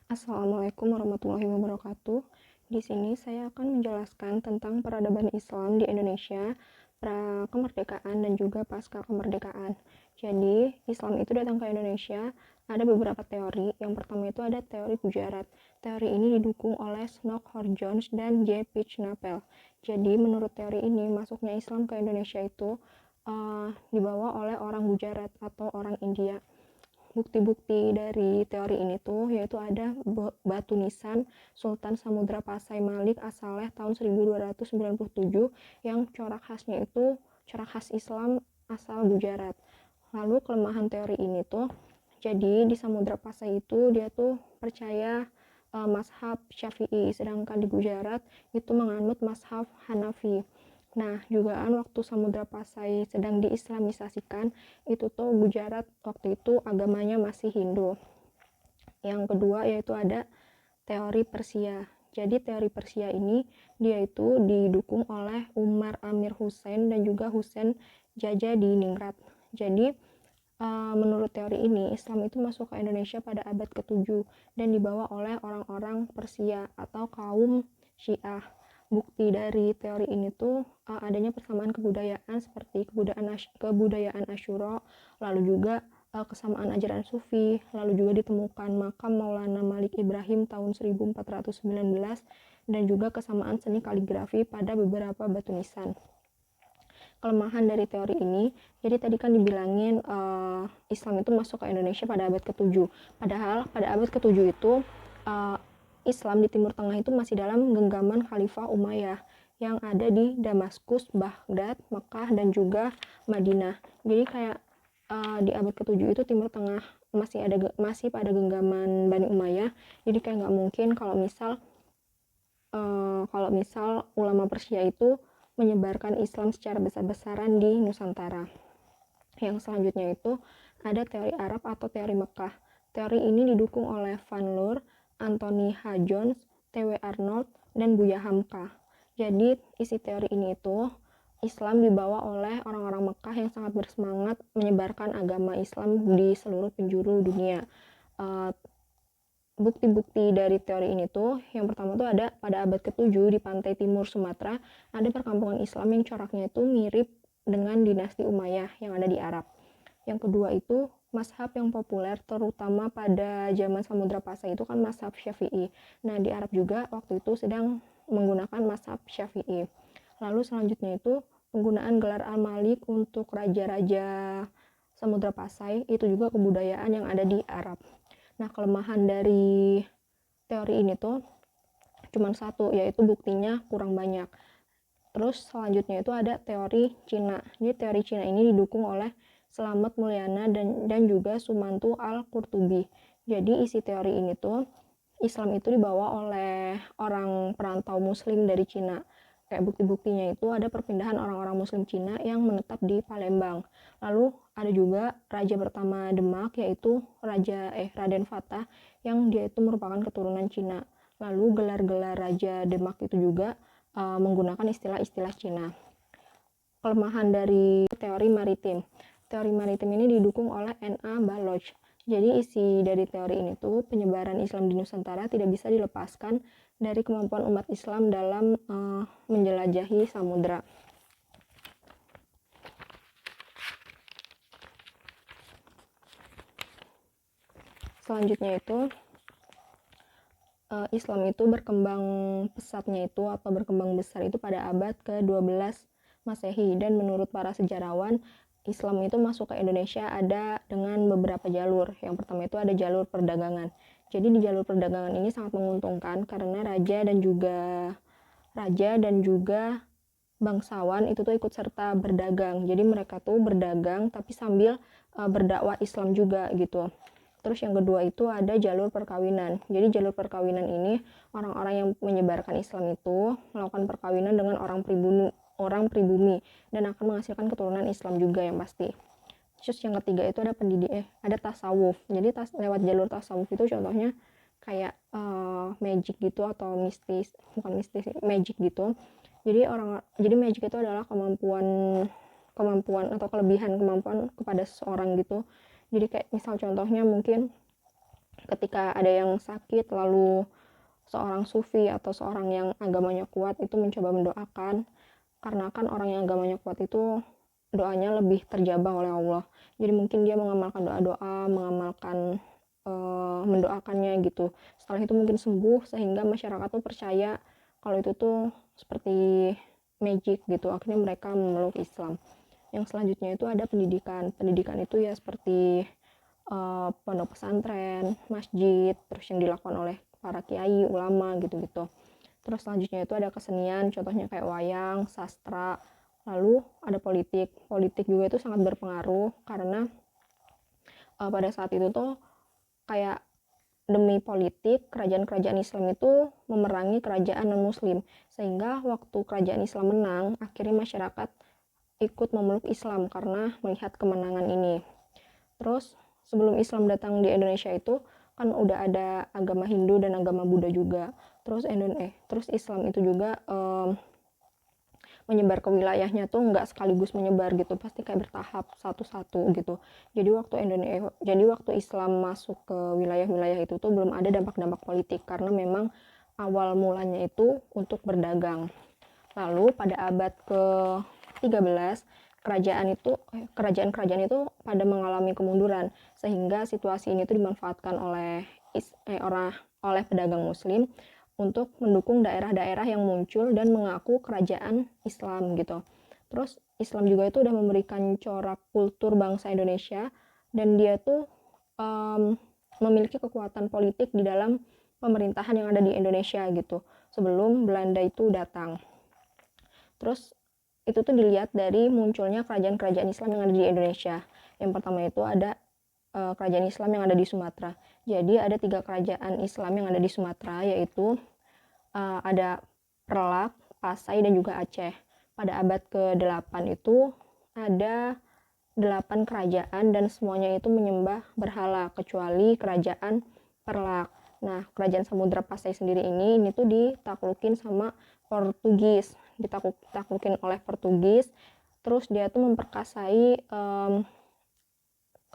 Assalamualaikum warahmatullahi wabarakatuh. Di sini saya akan menjelaskan tentang peradaban Islam di Indonesia, pra kemerdekaan dan juga pasca kemerdekaan. Jadi, Islam itu datang ke Indonesia, ada beberapa teori. Yang pertama itu ada teori Gujarat. Teori ini didukung oleh Snook Horjones dan J. Pitch-Napel. Jadi, menurut teori ini, masuknya Islam ke Indonesia itu dibawa oleh orang Gujarat atau orang India. Bukti-bukti dari teori ini tuh yaitu ada batu nisan Sultan Samudra Pasai Malik As-Saleh tahun 1297 yang corak khasnya itu corak khas Islam asal Gujarat. Lalu kelemahan teori ini tuh jadi di Samudra Pasai itu dia tuh percaya mazhab Syafi'i, sedangkan di Gujarat itu menganut mazhab Hanafi. Nah, jugaan waktu Samudra Pasai sedang diislamisasikan, itu tuh Gujarat waktu itu agamanya masih Hindu. Yang kedua yaitu ada teori Persia. Jadi teori Persia ini dia itu didukung oleh Umar Amir Hussein dan juga Hussein Jaja di Ningrat. Jadi menurut teori ini Islam itu masuk ke Indonesia pada abad ke-7 dan dibawa oleh orang-orang Persia atau kaum Syiah. Bukti dari teori ini tuh adanya persamaan kebudayaan seperti kebudayaan Asyura, lalu juga kesamaan ajaran Sufi, lalu juga ditemukan makam Maulana Malik Ibrahim tahun 1419 dan juga kesamaan seni kaligrafi pada beberapa batu nisan. Kelemahan dari teori ini, jadi tadi kan dibilangin Islam itu masuk ke Indonesia pada abad ke-7. Padahal pada abad ke-7 itu Islam di Timur Tengah itu masih dalam genggaman Khalifah Umayyah yang ada di Damaskus, Baghdad, Mekah, dan juga Madinah. Jadi kayak di abad ke-7 itu Timur Tengah masih pada genggaman Bani Umayyah. Jadi kayak nggak mungkin kalau misal ulama Persia itu menyebarkan Islam secara besar-besaran di Nusantara. Yang selanjutnya itu ada teori Arab atau teori Mekah. Teori ini didukung oleh Van Loor, Anthony H. Jones, T.W. Arnold, dan Buya Hamka. Jadi isi teori ini itu Islam dibawa oleh orang-orang Mekah yang sangat bersemangat menyebarkan agama Islam di seluruh penjuru dunia. Bukti-bukti dari teori ini tuh yang pertama tuh ada pada abad ke-7 di pantai timur Sumatera ada perkampungan Islam yang coraknya itu mirip dengan dinasti Umayyah yang ada di Arab. Yang kedua itu mazhab yang populer terutama pada zaman Samudra Pasai itu kan mazhab Syafi'i. Nah, di Arab juga waktu itu sedang menggunakan mazhab Syafi'i. Lalu selanjutnya itu penggunaan gelar Al-Malik untuk raja-raja Samudra Pasai itu juga kebudayaan yang ada di Arab. Nah, kelemahan dari teori ini tuh cuma satu, yaitu buktinya kurang banyak. Terus selanjutnya itu ada teori Cina. Jadi teori Cina ini didukung oleh Slamet Mulyana dan juga Sumantu Al-Qurtubi. Jadi isi teori ini tuh Islam itu dibawa oleh orang perantau muslim dari Cina. Kayak bukti-buktinya itu ada perpindahan orang-orang muslim Cina yang menetap di Palembang. Lalu ada juga raja pertama Demak yaitu Raden Fatah yang dia itu merupakan keturunan Cina. Lalu gelar-gelar raja Demak itu juga menggunakan istilah-istilah Cina. Kelemahan dari teori maritim. Teori maritim ini didukung oleh N.A. Baloch. Jadi isi dari teori ini tuh penyebaran Islam di Nusantara tidak bisa dilepaskan dari kemampuan umat Islam dalam menjelajahi samudra. Selanjutnya itu Islam itu berkembang pesatnya itu atau berkembang besar itu pada abad ke-12 Masehi dan menurut para sejarawan Islam itu masuk ke Indonesia ada dengan beberapa jalur. Yang pertama itu ada jalur perdagangan. Jadi di jalur perdagangan ini sangat menguntungkan karena raja dan juga bangsawan itu tuh ikut serta berdagang. Jadi mereka tuh berdagang tapi sambil berdakwah Islam juga gitu. Terus yang kedua itu ada jalur perkawinan. Jadi jalur perkawinan ini orang-orang yang menyebarkan Islam itu melakukan perkawinan dengan orang pribumi dan akan menghasilkan keturunan Islam juga yang pasti. Terus yang ketiga itu ada tasawuf. Jadi lewat jalur tasawuf itu contohnya kayak magic gitu atau bukan mistis, magic gitu. Jadi magic itu adalah kemampuan atau kemampuan kepada seseorang gitu. Jadi kayak misal contohnya mungkin ketika ada yang sakit, lalu seorang sufi atau seorang yang agamanya kuat itu mencoba mendoakan, karena kan orang yang agamanya kuat itu doanya lebih terjabah oleh Allah. Jadi mungkin dia mengamalkan doa-doa, mendoakannya gitu. Setelah itu mungkin sembuh, sehingga masyarakat tuh percaya kalau itu tuh seperti magic gitu. Akhirnya mereka memeluk Islam. Yang selanjutnya itu ada pendidikan. Pendidikan itu ya seperti pondok pesantren, masjid, terus yang dilakukan oleh para kiai, ulama gitu-gitu. Terus selanjutnya itu ada kesenian, contohnya kayak wayang, sastra. Lalu ada politik. Politik juga itu sangat berpengaruh karena pada saat itu tuh kayak demi politik, kerajaan-kerajaan Islam itu memerangi kerajaan non-Muslim. Sehingga waktu kerajaan Islam menang, akhirnya masyarakat ikut memeluk Islam karena melihat kemenangan ini. Terus sebelum Islam datang di Indonesia itu kan udah ada agama Hindu dan agama Buddha juga. Terus Islam itu juga menyebar ke wilayahnya tuh nggak sekaligus menyebar gitu, pasti kayak bertahap satu-satu gitu. Jadi waktu Islam masuk ke wilayah-wilayah itu tuh belum ada dampak-dampak politik karena memang awal mulanya itu untuk berdagang. Lalu pada abad ke-13 kerajaan-kerajaan itu pada mengalami kemunduran, sehingga situasi ini tuh dimanfaatkan oleh pedagang muslim untuk mendukung daerah-daerah yang muncul dan mengaku kerajaan Islam gitu. Terus Islam juga itu udah memberikan corak kultur bangsa Indonesia, dan dia tuh memiliki kekuatan politik di dalam pemerintahan yang ada di Indonesia gitu sebelum Belanda itu datang. Terus itu tuh dilihat dari munculnya kerajaan-kerajaan Islam yang ada di Indonesia. Yang pertama itu ada kerajaan Islam yang ada di Sumatera. Jadi ada 3 kerajaan Islam yang ada di Sumatera, yaitu ada Perlak, Pasai, dan juga Aceh. Pada abad ke-8 itu ada 8 kerajaan dan semuanya itu menyembah berhala kecuali kerajaan Perlak. Nah, kerajaan Samudra Pasai sendiri ini tuh ditaklukin sama Portugis, ditaklukin oleh Portugis. Terus dia tuh memperkasai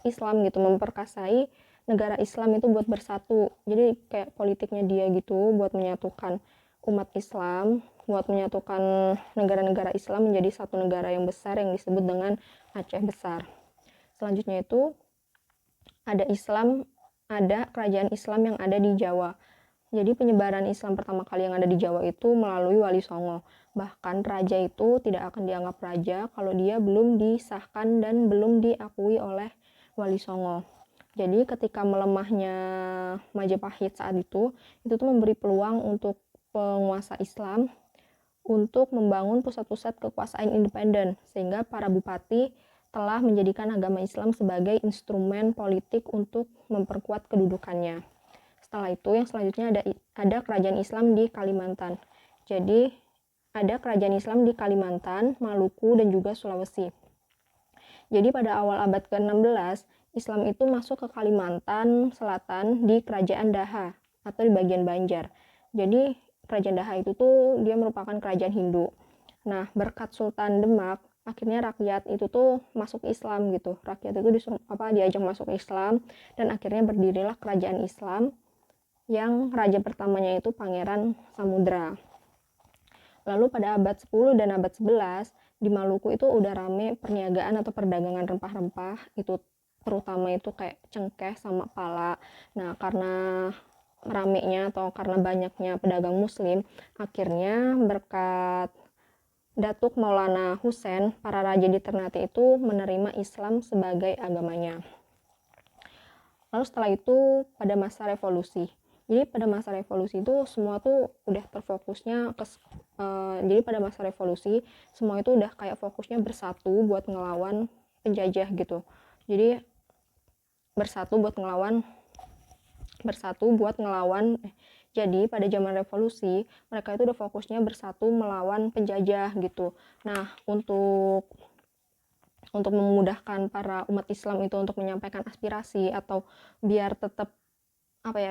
Islam gitu, memperkasai negara Islam itu buat bersatu. Jadi kayak politiknya dia gitu buat menyatukan umat Islam, buat menyatukan negara-negara Islam menjadi satu negara yang besar yang disebut dengan Aceh Besar. Selanjutnya itu ada kerajaan Islam yang ada di Jawa. Jadi penyebaran Islam pertama kali yang ada di Jawa itu melalui Wali Songo. Bahkan raja itu tidak akan dianggap raja kalau dia belum disahkan dan belum diakui oleh Wali Songo. Jadi ketika melemahnya Majapahit saat itu tuh memberi peluang untuk penguasa Islam untuk membangun pusat-pusat kekuasaan independen, sehingga para bupati telah menjadikan agama Islam sebagai instrumen politik untuk memperkuat kedudukannya. Setelah itu yang selanjutnya ada kerajaan Islam di Kalimantan. Jadi ada kerajaan Islam di Kalimantan, Maluku, dan juga Sulawesi. Jadi pada awal abad ke-16, Islam itu masuk ke Kalimantan Selatan di kerajaan Daha atau di bagian Banjar. Jadi kerajaan Daha itu tuh dia merupakan kerajaan Hindu. Nah, berkat Sultan Demak, akhirnya rakyat itu tuh masuk Islam gitu. Rakyat itu diajak masuk Islam, dan akhirnya berdirilah kerajaan Islam yang raja pertamanya itu Pangeran Samudra. Lalu pada abad 10 dan abad 11 di Maluku itu udah rame perniagaan atau perdagangan rempah-rempah, itu terutama itu kayak cengkeh sama pala. Nah, karena ramenya atau karena banyaknya pedagang muslim, akhirnya berkat Datuk Maulana Hussein, para raja di Ternate itu menerima Islam sebagai agamanya. Lalu setelah itu pada masa revolusi. Jadi pada masa revolusi itu semua tuh udah terfokusnya jadi pada masa revolusi semua itu udah kayak fokusnya bersatu buat ngelawan penjajah gitu. Jadi bersatu buat ngelawan jadi pada zaman revolusi mereka itu udah fokusnya bersatu melawan penjajah gitu. Nah, untuk memudahkan para umat Islam itu untuk menyampaikan aspirasi atau biar tetap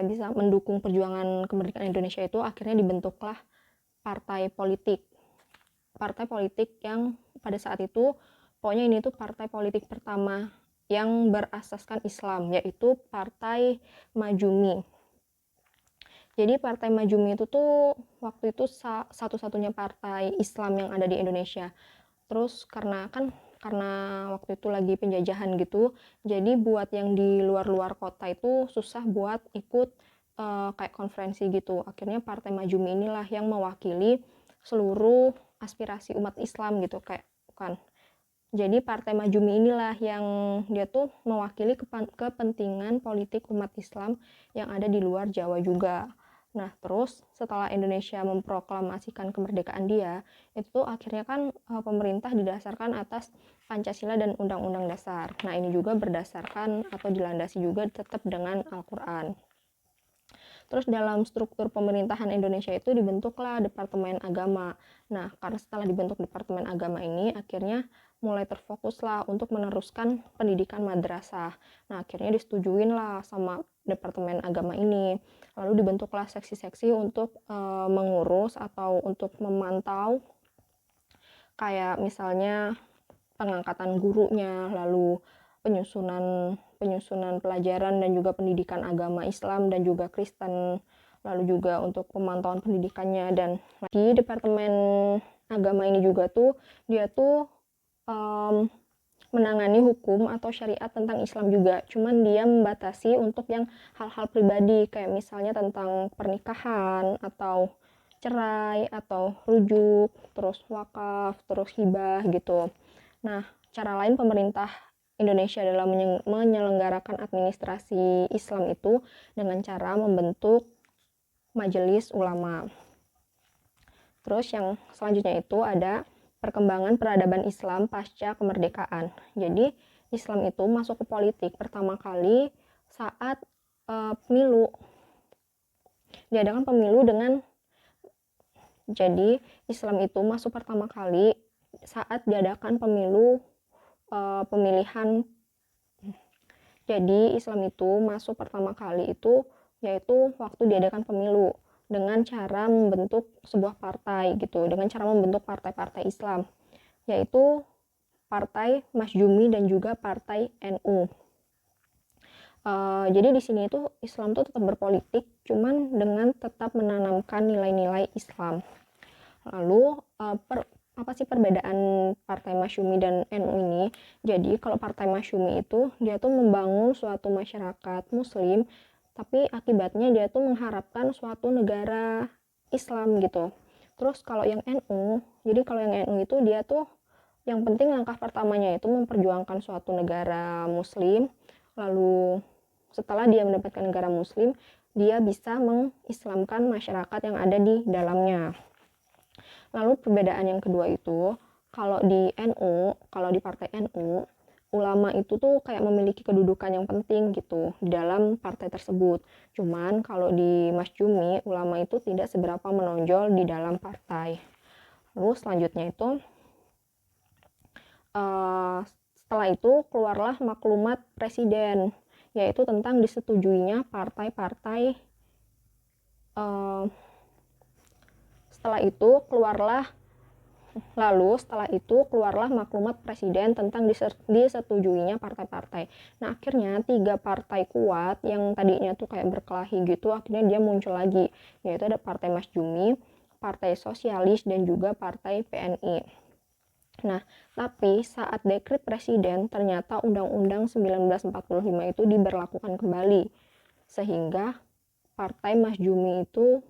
bisa mendukung perjuangan kemerdekaan Indonesia, itu akhirnya dibentuklah partai politik yang pada saat itu pokoknya ini tuh partai politik pertama yang berasaskan Islam, yaitu Partai Masyumi. Jadi Partai Masyumi itu tuh waktu itu satu-satunya partai Islam yang ada di Indonesia. Terus karena waktu itu lagi penjajahan gitu, jadi buat yang di luar-luar kota itu susah buat ikut kayak konferensi gitu. Akhirnya Partai Masyumi inilah yang mewakili seluruh aspirasi umat Islam gitu, kayak kan. Jadi Partai Masyumi inilah yang dia tuh mewakili kepentingan politik umat Islam yang ada di luar Jawa juga. Nah, terus setelah Indonesia memproklamasikan kemerdekaan dia, itu tuh akhirnya kan pemerintah didasarkan atas Pancasila dan Undang-Undang Dasar. Nah, ini juga berdasarkan atau dilandasi juga tetap dengan Al-Quran. Terus dalam struktur pemerintahan Indonesia itu dibentuklah Departemen Agama. Nah, karena setelah dibentuk Departemen Agama ini, akhirnya mulai terfokuslah untuk meneruskan pendidikan madrasah. Nah, akhirnya disetujuin lah sama Departemen Agama ini. Lalu dibentuklah seksi-seksi untuk mengurus atau untuk memantau kayak misalnya pengangkatan gurunya, lalu penyusunan pelajaran dan juga pendidikan agama Islam dan juga Kristen, lalu juga untuk pemantauan pendidikannya. Dan di Departemen Agama ini juga tuh dia tuh menangani hukum atau syariat tentang Islam juga, cuman dia membatasi untuk yang hal-hal pribadi kayak misalnya tentang pernikahan atau cerai atau rujuk, terus wakaf, terus hibah gitu. Nah, cara lain pemerintah Indonesia dalam menyelenggarakan administrasi Islam itu dengan cara membentuk majelis ulama. Terus yang selanjutnya itu ada perkembangan peradaban Islam pasca kemerdekaan. Jadi Islam itu masuk ke politik pertama kali saat pemilu. Diadakan pemilu jadi Islam itu masuk pertama kali saat diadakan pemilu pemilihan. Jadi Islam itu masuk pertama kali itu yaitu waktu diadakan pemilu dengan cara membentuk sebuah partai gitu, dengan cara membentuk partai-partai Islam, yaitu Partai Masyumi dan juga Partai NU. Jadi di sini itu Islam tuh tetap berpolitik, cuman dengan tetap menanamkan nilai-nilai Islam. Lalu apa sih perbedaan Partai Masyumi dan NU ini? Jadi kalau Partai Masyumi itu dia tuh membangun suatu masyarakat Muslim, tapi akibatnya dia tuh mengharapkan suatu negara Islam gitu. Terus kalau yang NU, jadi kalau yang NU itu dia tuh yang penting langkah pertamanya itu memperjuangkan suatu negara Muslim, lalu setelah dia mendapatkan negara Muslim, dia bisa mengislamkan masyarakat yang ada di dalamnya. Lalu perbedaan yang kedua itu, kalau di Partai NU, ulama itu tuh kayak memiliki kedudukan yang penting gitu di dalam partai tersebut. Cuman kalau di Masyumi, ulama itu tidak seberapa menonjol di dalam partai. Lalu selanjutnya itu, setelah itu keluarlah maklumat presiden, yaitu tentang disetujuinya partai-partai. Setelah itu keluarlah maklumat presiden tentang disetujuinya partai-partai. Nah, akhirnya 3 partai kuat yang tadinya tuh kayak berkelahi gitu, akhirnya dia muncul lagi, yaitu ada Partai Masyumi, Partai Sosialis, dan juga Partai PNI. Nah, tapi saat dekret presiden, ternyata Undang-Undang 1945 itu diberlakukan kembali, sehingga Partai Masyumi itu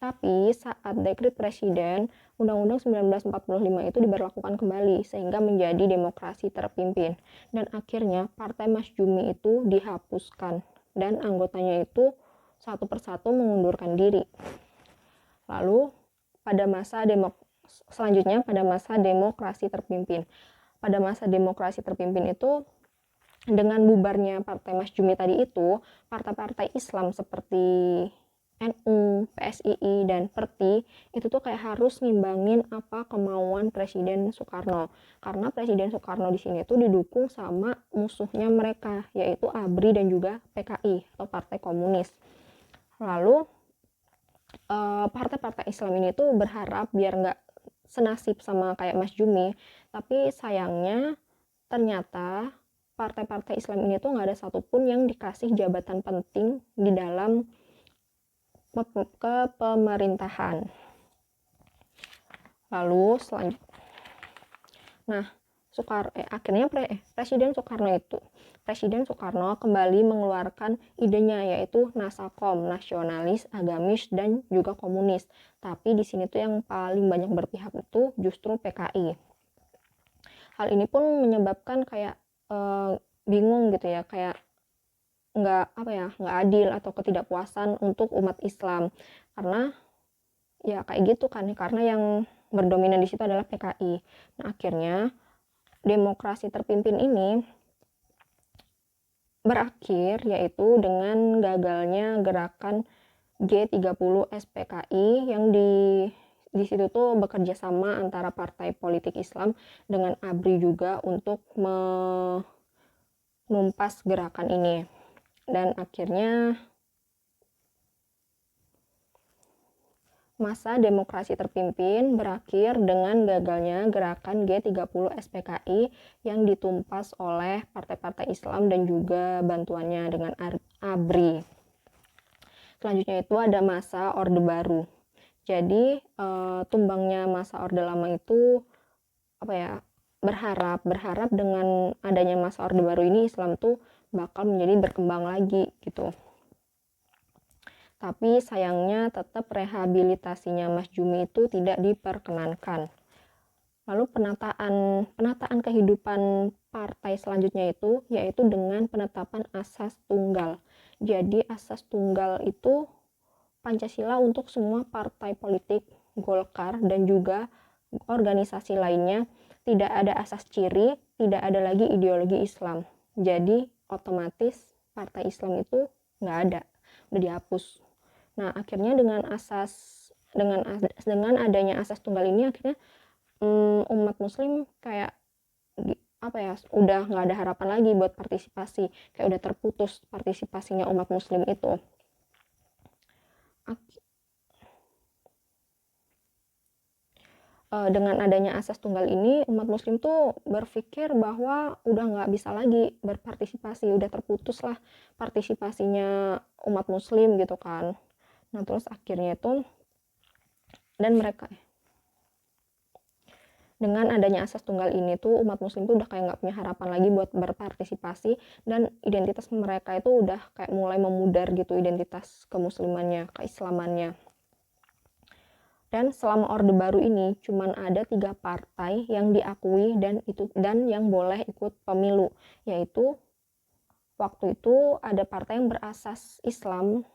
Tapi saat dekret presiden, Undang-Undang 1945 itu diberlakukan kembali sehingga menjadi demokrasi terpimpin. Dan akhirnya Partai Masyumi itu dihapuskan dan anggotanya itu satu persatu mengundurkan diri. Lalu pada masa demokrasi terpimpin. Pada masa demokrasi terpimpin itu dengan bubarnya Partai Masyumi tadi itu, partai-partai Islam seperti NU, PSII, dan PERTI itu tuh kayak harus ngimbangin apa kemauan Presiden Soekarno. Karena Presiden Soekarno di sini tuh didukung sama musuhnya mereka, yaitu ABRI dan juga PKI atau Partai Komunis. Lalu partai-partai Islam ini tuh berharap biar nggak senasib sama kayak Mas Jumi, tapi sayangnya ternyata partai-partai Islam ini tuh nggak ada satupun yang dikasih jabatan penting di dalam kepemerintahan. Lalu selanjutnya, nah akhirnya Presiden Soekarno kembali mengeluarkan idenya, yaitu Nasakom, nasionalis, agamis, dan juga komunis. Tapi di sini tuh yang paling banyak berpihak itu justru PKI. Hal ini pun menyebabkan kayak bingung gitu ya, kayak nggak adil atau ketidakpuasan untuk umat Islam, karena ya kayak gitu kan, karena yang berdominan di situ adalah PKI. Nah, akhirnya demokrasi terpimpin ini berakhir yaitu dengan gagalnya gerakan G30 SPKI yang di situ tuh bekerja sama antara partai politik Islam dengan ABRI juga untuk menumpas gerakan ini. Dan akhirnya masa demokrasi terpimpin berakhir dengan gagalnya gerakan G30 SPKI yang ditumpas oleh partai-partai Islam dan juga bantuannya dengan ABRI. Selanjutnya itu ada masa Orde Baru. Jadi tumbangnya masa Orde Lama itu berharap dengan adanya masa Orde Baru ini Islam tuh bakal menjadi berkembang lagi gitu. Tapi sayangnya tetap rehabilitasinya Mas Jumi itu tidak diperkenankan. Lalu penataan kehidupan partai selanjutnya itu yaitu dengan penetapan asas tunggal. Jadi asas tunggal itu Pancasila untuk semua partai politik, Golkar dan juga organisasi lainnya. Tidak ada asas ciri, tidak ada lagi ideologi Islam. Jadi otomatis partai Islam itu nggak ada, udah dihapus. Nah, akhirnya dengan adanya asas tunggal ini akhirnya umat muslim kayak udah nggak ada harapan lagi buat partisipasi, kayak udah terputus partisipasinya umat muslim itu. Dengan adanya asas tunggal ini umat muslim tuh berpikir bahwa udah nggak bisa lagi berpartisipasi, udah terputus lah partisipasinya umat muslim gitu kan. Nah, terus akhirnya itu dengan adanya asas tunggal ini tuh umat muslim tuh udah kayak nggak punya harapan lagi buat berpartisipasi, dan identitas mereka itu udah kayak mulai memudar gitu, identitas kemuslimannya, keislamannya. Dan selama Orde Baru ini cuman ada 3 partai yang diakui dan yang boleh ikut pemilu, yaitu waktu itu ada partai yang berasas Islam.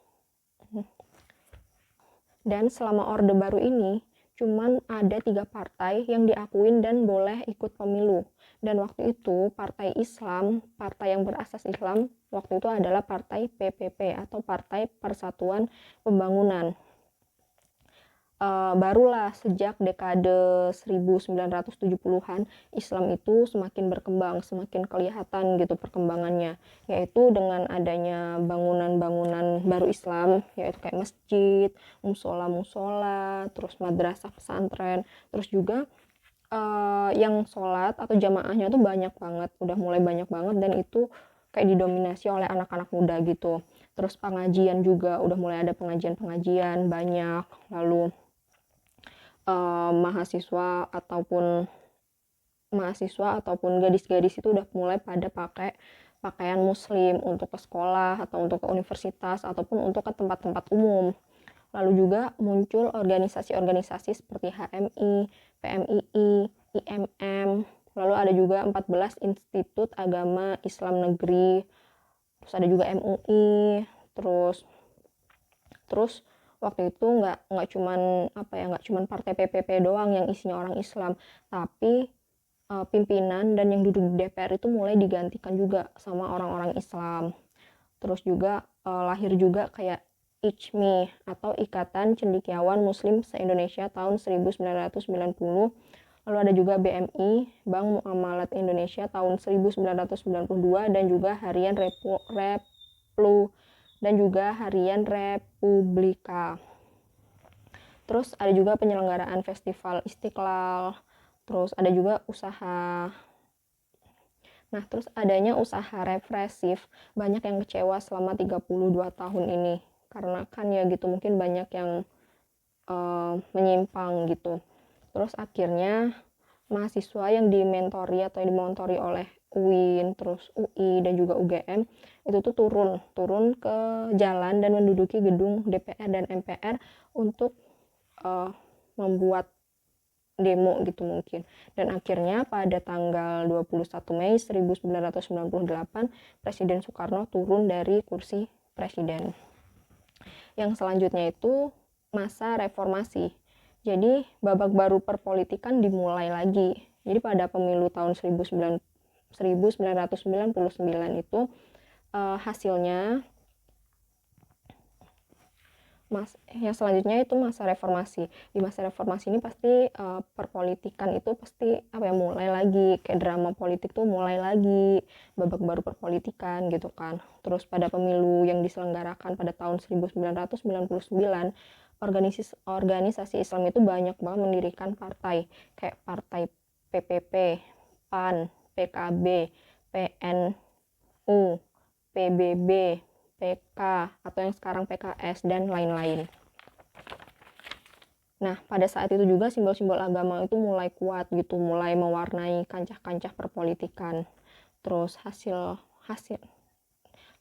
Dan selama Orde Baru ini cuman ada 3 partai yang diakuin dan boleh ikut pemilu. Dan waktu itu partai yang berasas Islam waktu itu adalah partai PPP atau Partai Persatuan Pembangunan. Barulah sejak dekade 1970-an Islam itu semakin berkembang, semakin kelihatan gitu perkembangannya, yaitu dengan adanya bangunan-bangunan baru Islam, yaitu kayak masjid, musola, terus madrasah pesantren, terus juga yang sholat atau jamaahnya tuh udah mulai banyak banget, dan itu kayak didominasi oleh anak-anak muda gitu. Terus pengajian juga udah mulai ada pengajian banyak, lalu mahasiswa ataupun gadis-gadis itu udah mulai pada pakai pakaian muslim untuk ke sekolah atau untuk ke universitas ataupun untuk ke tempat-tempat umum. Lalu juga muncul organisasi-organisasi seperti HMI, PMII, IMM, lalu ada juga 14 Institut Agama Islam Negeri, terus ada juga MUI, terus waktu itu nggak cuman partai PPP doang yang isinya orang Islam, tapi pimpinan dan yang duduk di DPR itu mulai digantikan juga sama orang-orang Islam. Terus juga lahir juga kayak ICMI atau Ikatan Cendekiawan Muslim se-Indonesia tahun 1990. Lalu ada juga BMI, Bank Muamalat Indonesia tahun 1992, dan juga Harian Republika. Terus ada juga penyelenggaraan Festival Istiqlal. Terus ada juga Nah, terus adanya usaha represif, banyak yang kecewa selama 32 tahun ini. Karena kan ya gitu, mungkin banyak yang menyimpang gitu. Terus akhirnya mahasiswa yang dimentori atau dimontori oleh UIN, terus UI dan juga UGM itu tuh turun ke jalan dan menduduki gedung DPR dan MPR untuk membuat demo gitu mungkin. Dan akhirnya pada tanggal 21 Mei 1998 Presiden Soekarno turun dari kursi presiden. Yang selanjutnya itu masa reformasi. Jadi babak baru perpolitikan dimulai lagi. Jadi pada pemilu tahun 1999 itu hasilnya yang selanjutnya itu masa reformasi. Di masa reformasi ini pasti perpolitikan itu pasti mulai lagi, kayak drama politik tuh mulai lagi, babak baru perpolitikan gitu kan. Terus pada pemilu yang diselenggarakan pada tahun 1999, organisasi Islam itu banyak banget mendirikan partai, kayak partai PPP, PAN, PKB, PNU, PBB, PK, atau yang sekarang PKS, dan lain-lain. Nah, pada saat itu juga simbol-simbol agama itu mulai kuat gitu, mulai mewarnai kancah-kancah perpolitikan. Terus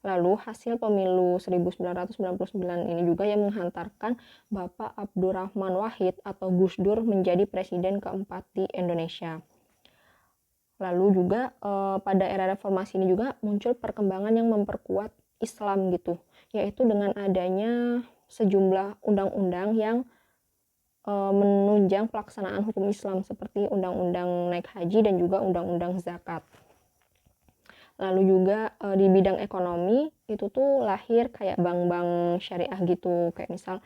Lalu hasil pemilu 1999 ini juga yang menghantarkan Bapak Abdurrahman Wahid atau Gus Dur menjadi presiden keempat di Indonesia. Lalu juga pada era reformasi ini juga muncul perkembangan yang memperkuat Islam gitu, yaitu dengan adanya sejumlah undang-undang yang menunjang pelaksanaan hukum Islam seperti undang-undang naik haji dan juga undang-undang zakat. Lalu juga di bidang ekonomi itu tuh lahir kayak bank-bank syariah gitu, kayak misal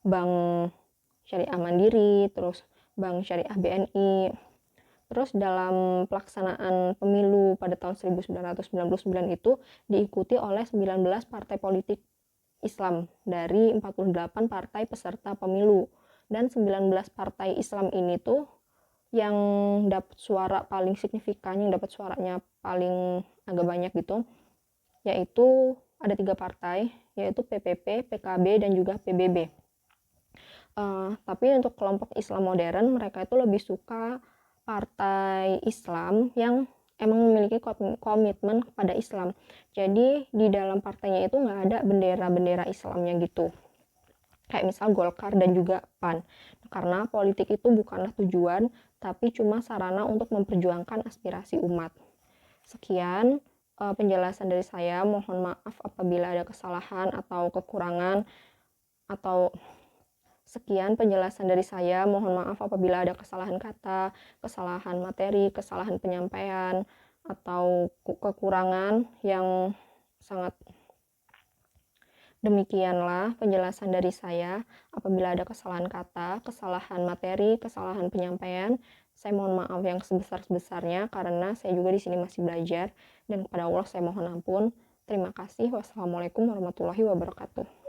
Bank Syariah Mandiri, terus Bank Syariah BNI. Terus dalam pelaksanaan pemilu pada tahun 1999 itu diikuti oleh 19 partai politik Islam dari 48 partai peserta pemilu. Dan 19 partai Islam ini tuh yang dapat suara paling signifikan, yang dapat suaranya paling agak banyak gitu, yaitu ada 3 partai, yaitu PPP, PKB, dan juga PBB. Tapi untuk kelompok Islam modern, mereka itu lebih suka partai Islam yang emang memiliki komitmen kepada Islam. Jadi di dalam partainya itu nggak ada bendera-bendera Islamnya gitu. Kayak misal Golkar dan juga PAN. Karena politik itu bukanlah tujuan, tapi cuma sarana untuk memperjuangkan aspirasi umat. Sekian penjelasan dari saya. Mohon maaf apabila ada kesalahan atau kekurangan, atau sekian penjelasan dari saya. Mohon maaf apabila ada kesalahan kata, kesalahan materi, kesalahan penyampaian, atau kekurangan yang sangat. Demikianlah penjelasan dari saya. Apabila ada kesalahan kata, kesalahan materi, kesalahan penyampaian, saya mohon maaf yang sebesar-besarnya karena saya juga di sini masih belajar, dan kepada Allah saya mohon ampun. Terima kasih. Wassalamualaikum warahmatullahi wabarakatuh.